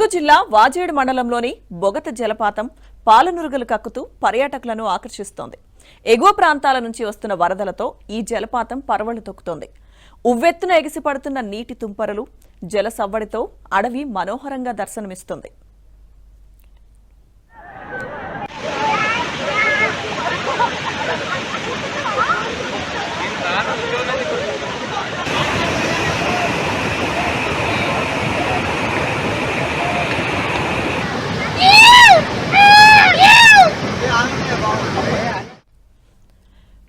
ములుగు జిల్లా వాజేడు మండలంలోని బొగత జలపాతం పాలనురుగులు కక్కుతూ పర్యాటకులను ఆకర్షిస్తోంది. ఎగువ ప్రాంతాల నుంచి వస్తున్న వరదలతో ఈ జలపాతం పరవళ్లు తొక్కుతోంది. ఉవ్వెత్తున ఎగిసిపడుతున్న నీటి తుంపరలు జల సవ్వడితో అడవి మనోహరంగా దర్శనమిస్తుంది.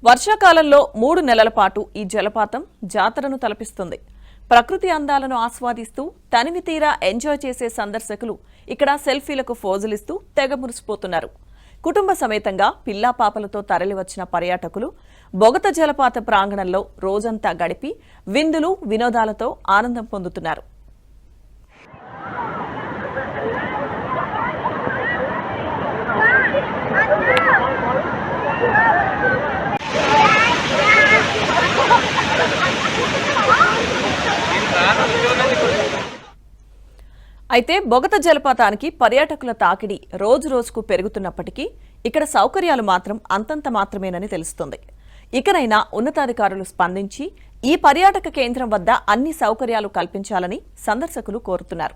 వర్షాకాలంలో 3 నెలల పాటు ఈ జలపాతం జాతరను తలపిస్తుంది. ప్రకృతి అందాలను ఆస్వాదిస్తూ తనివి తీరా ఎంజాయ్ చేసే సందర్శకులు ఇక్కడ సెల్ఫీలకు ఫోజులిస్తూ తెగ మురిసిపోతున్నారు. కుటుంబ సమేతంగా పిల్లా పాపలతో తరలివచ్చిన పర్యాటకులు బొగత జలపాత ప్రాంగణంలో రోజంతా గడిపి విందులు వినోదాలతో ఆనందం పొందుతున్నారు. అయితే బొగత జలపాతానికి పర్యాటకుల తాకిడి రోజు రోజుకు పెరుగుతున్నప్పటికీ ఇక్కడ సౌకర్యాలు మాత్రం అంతంత మాత్రమేనని తెలుస్తోంది. ఇకనైనా ఉన్నతాధికారులు స్పందించి ఈ పర్యాటక కేంద్రం వద్ద అన్ని సౌకర్యాలు కల్పించాలని సందర్శకులు కోరుతున్నారు.